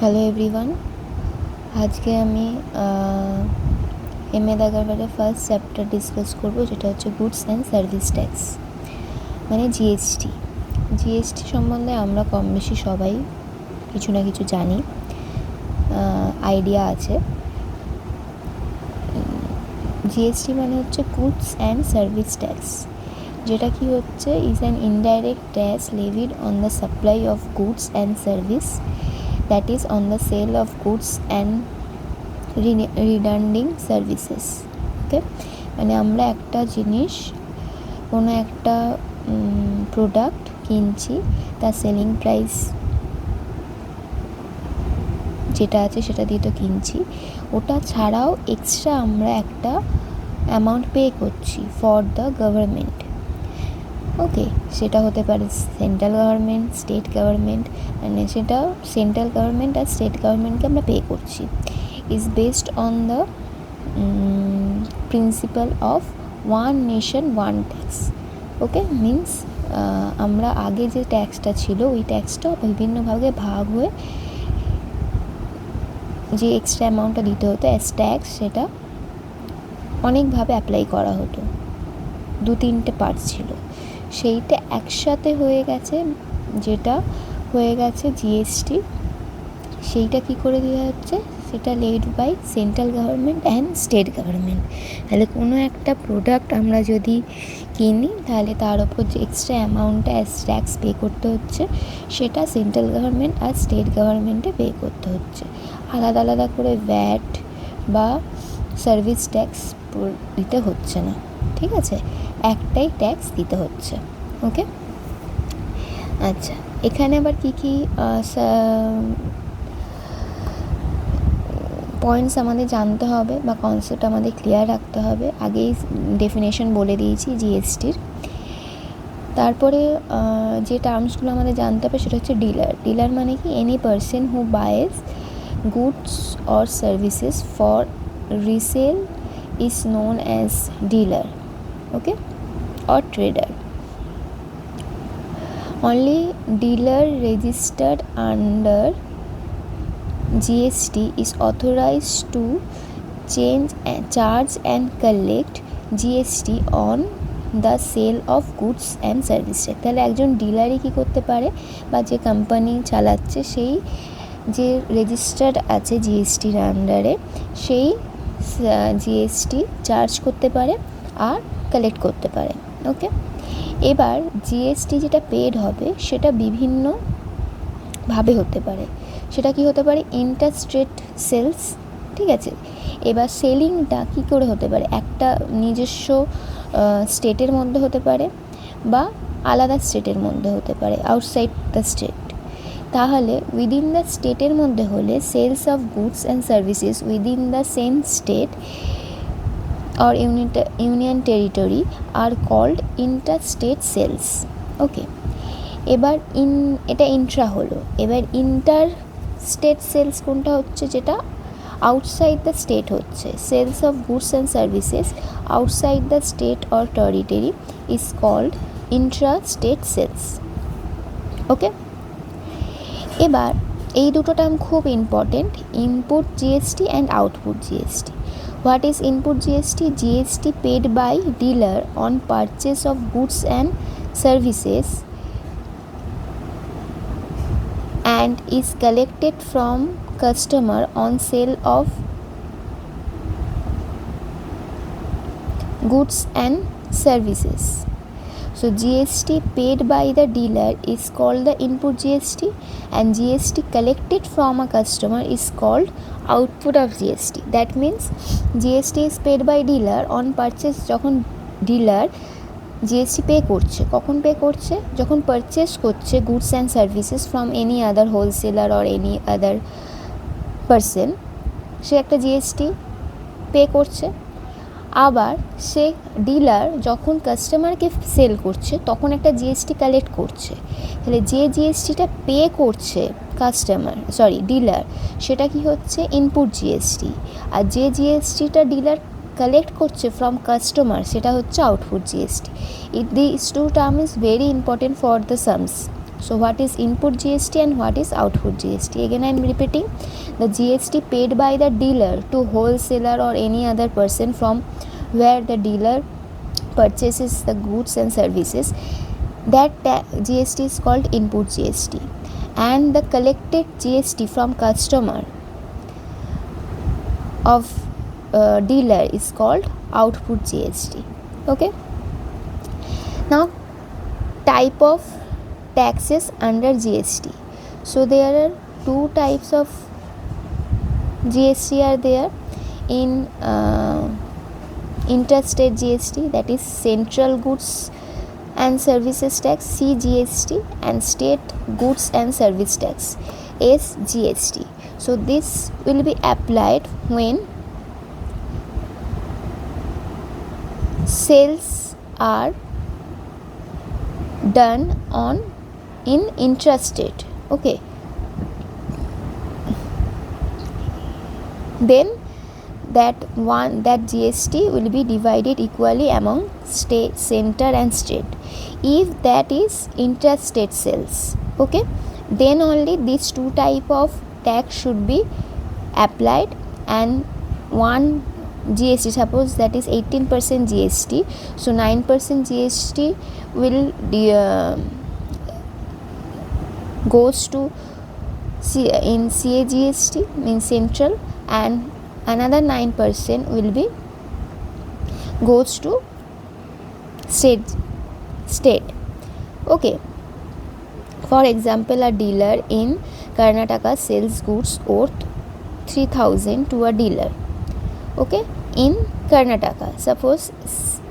Hello everyone, আজকে আমি l.aggarwal first chapter discuss করব, যেটা হচ্ছে গুডস অ্যান্ড সার্ভিস ট্যাক্স, মানে জিএসটি। জিএসটি সম্বন্ধে আমরা কম বেশি সবাই কিছু না কিছু জানি, আইডিয়া আছে। জিএসটি মানে হচ্ছে গুডস অ্যান্ড সার্ভিস ট্যাক্স, যেটা কি হচ্ছে is an indirect tax levied on the supply of goods and service, that is on the sale of goods and redundant services. ওকে, মানে আমরা একটা জিনিস, কোনো একটা প্রোডাক্ট কিনছি, তার সেলিং প্রাইস যেটা আছে সেটা দিয়ে তো কিনছি, ওটা ছাড়াও এক্সট্রা আমরা একটা অ্যামাউন্ট পে করছি ফর দ্য গভর্নমেন্ট। ওকে, সেটা হতে পারে সেন্ট্রাল গভর্নমেন্ট, স্টেট গভর্নমেন্ট, মানে সেটা সেন্ট্রাল গভর্নমেন্ট আর স্টেট গভর্নমেন্টকে আমরা পে করছি। Is based on the principal of one nation one tax. Okay, means আমরা আগে যে ট্যাক্সটা ছিল ওই ট্যাক্সটা বিভিন্ন ভাগে ভাগ হয়ে যে এক্সট্রা অ্যামাউন্টটা দিতে হতো অ্যাজ ট্যাক্স, সেটা অনেকভাবে অ্যাপ্লাই করা হতো, 2-3টে পার্ট ছিল, সেইটা একসাথে হয়ে গেছে, যেটা হয়ে গেছে জিএসটি। সেইটা কি করে দেওয়া হচ্ছে, সেটা led by central government and state government. তাহলে কোনো একটা প্রোডাক্ট আমরা যদি কিনি, তাহলে তার ওপর যে এক্সট্রা অ্যামাউন্টটা অ্যাজ ট্যাক্স পে করতে হচ্ছে, সেটা সেন্ট্রাল গভর্নমেন্ট আর স্টেট গভর্নমেন্টে পে করতে হচ্ছে। আলাদা আলাদা করে ভ্যাট বা সার্ভিস ট্যাক্স দিতে হচ্ছে না, ঠিক আছে, একটাই ট্যাক্স দিতে হচ্ছে। ওকে, আচ্ছা, এখানে আবার কী কী পয়েন্টস আমাদের জানতে হবে বা কনসেপ্ট আমাদের ক্লিয়ার রাখতে হবে। আগেই ডেফিনেশন বলে দিয়েছি জিএসটির। তারপরে যে টার্মসগুলো আমাদের জানতে হবে সেটা হচ্ছে ডিলার। ডিলার মানে কি, any person who buys goods or services for resale is known as dealer, okay, or trader. Only dealer registered under GST is authorized to charge and collect GST on the sale of goods and services. তাহলে একজন ডিলারই কী করতে পারে, বা যে company চালাচ্ছে সেই যে registered আছে জিএসটির আন্ডারে, সেই জিএসটি চার্জ করতে পারে আর কালেক্ট করতে পারে। ওকে, এবার জিএসটি যেটা পেড হবে সেটা বিভিন্নভাবে হতে পারে। সেটা কি হতে পারে, ইন্টারস্টেট সেলস, ঠিক আছে। এবার সেলিংটা কি করে হতে পারে, একটা নিজস্ব স্টেটের মধ্যে হতে পারে বা আলাদা স্টেটের মধ্যে হতে পারে, আউটসাইড দ্য স্টেট। তাহলে উইদিন দ্য স্টেটের মধ্যে হলে sales of goods and services within the same state or union territory are called interstate sales. Okay, এবার এটা ইন্ট্রা হলো। এবার ইন্টার স্টেট সেলস কোনটা হচ্ছে, যেটা আউটসাইড দ্য স্টেট হচ্ছে। Sales of goods and services outside the state or territory is called intra state sales. Okay, এবার এই দুটো টার্ম খুব important, input GST and output GST. What is input GST? GST paid by dealer on purchase of goods and services and is collected from customer on sale of goods and services. So GST paid by the dealer is called the input GST, and GST collected from a customer is called output of GST. That means GST is paid by dealer on purchase, যখন dealer GST pay করছে, কখন pay করছে, যখন purchase করছে goods and services from any other wholesaler or any other person, সে একটা GST pay করছে। আবার সে ডিলার যখন কাস্টমারকে সেল করছে তখন একটা জিএসটি কালেক্ট করছে। তাহলে যে জিএসটিটা পে করছে ডিলার, সেটা কি হচ্ছে ইনপুট জিএসটি, আর যে জিএসটিটা ডিলার কালেক্ট করছে ফ্রম কাস্টমার সেটা হচ্ছে output GST. This two term is very important for the sums. So what is input GST and what is output GST? Again I am repeating, the GST paid by the dealer to wholesaler or any other person from where the dealer purchases the goods and services, that GST is called input GST, and the collected GST from customer of dealer is called output GST. Okay, now type of taxes under GST. So there are two types of GST are there in interstate GST, that is Central Goods and Services Tax CGST, and State Goods and Service Tax SGST. So this will be applied when sales are done in intrastate. Okay, then that GST will be divided equally among state, center and state. If that is interstate sales, okay, then only these two type of tax should be applied, and one GST, suppose that is 18% GST, so 9% GST will goes to in CAGST, means central, and another 9% will be goes to state. Okay, for example, a dealer in Karnataka sells goods worth 3,000 to a dealer, okay, in Karnataka. Suppose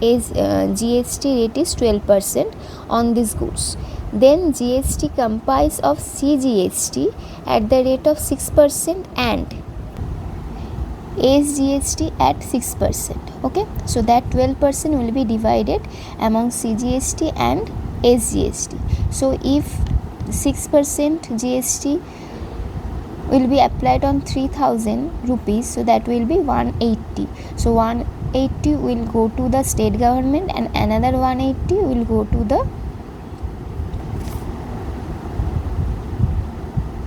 GST rate is 12% on these goods, then GST comprises of CGST at the rate of 6% and SGST at 6%. Okay, so that 12% will be divided among CGST and SGST. So if 6% GST will be applied on 3,000 rupees, so that will be 180. So 180 will go to the state government and another 180 will go to the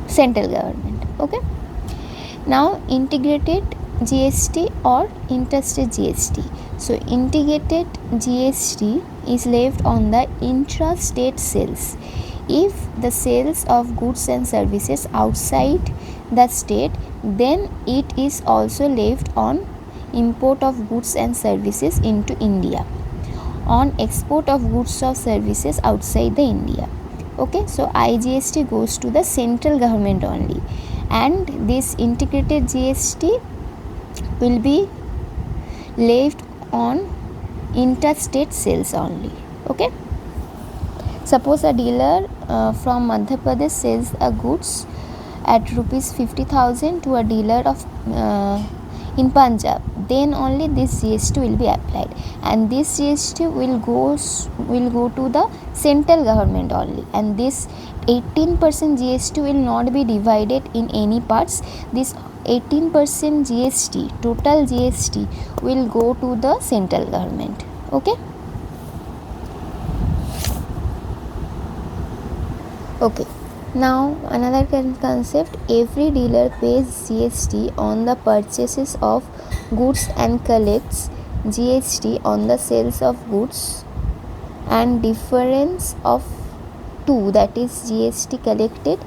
central government. Okay, now integrated GST or interstate GST. So integrated GST is left on the intrastate sales. If the sales of goods and services outside the state, then it is also left on import of goods and services into India, on export of goods or services outside the India. Okay, so IGST goes to the central government only, and this integrated GST will be left on interstate sales only. Okay, suppose a dealer from Madhya Pradesh sells a goods at rupees 50,000 to a dealer of in Punjab, then only this GST will be applied, and this GST will go to the central government only, and this 18% GST will not be divided in any parts. This 18% GST, total GST, will go to the central government. Okay, okay. Now another concept, every dealer pays GST on the purchases of goods and collects GST on the sales of goods, and difference of two, that is GST collected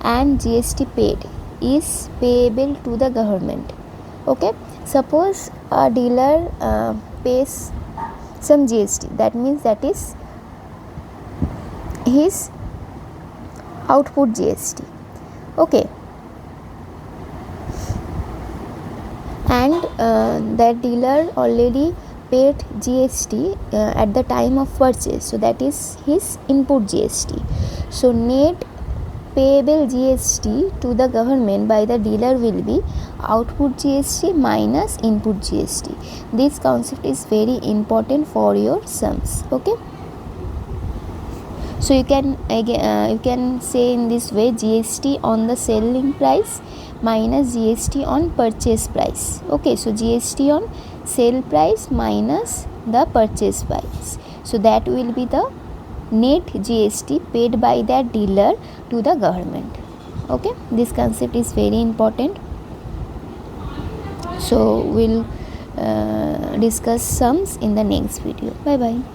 and GST paid, is payable to the government. Okay, suppose a dealer pays some GST, that means that is his output GST. Okay, and that dealer already paid GST at the time of purchase, so that is his input GST. So net payable GST to the government by the dealer will be output GST minus input GST. This concept is very important for your sums. Okay, so you can say in this way, GST on the selling price minus GST on purchase price. Okay, so GST on sale price minus the purchase price, so that will be the net GST paid by the dealer to the government. Okay, this concept is very important. So we'll discuss sums in the next video. Bye bye.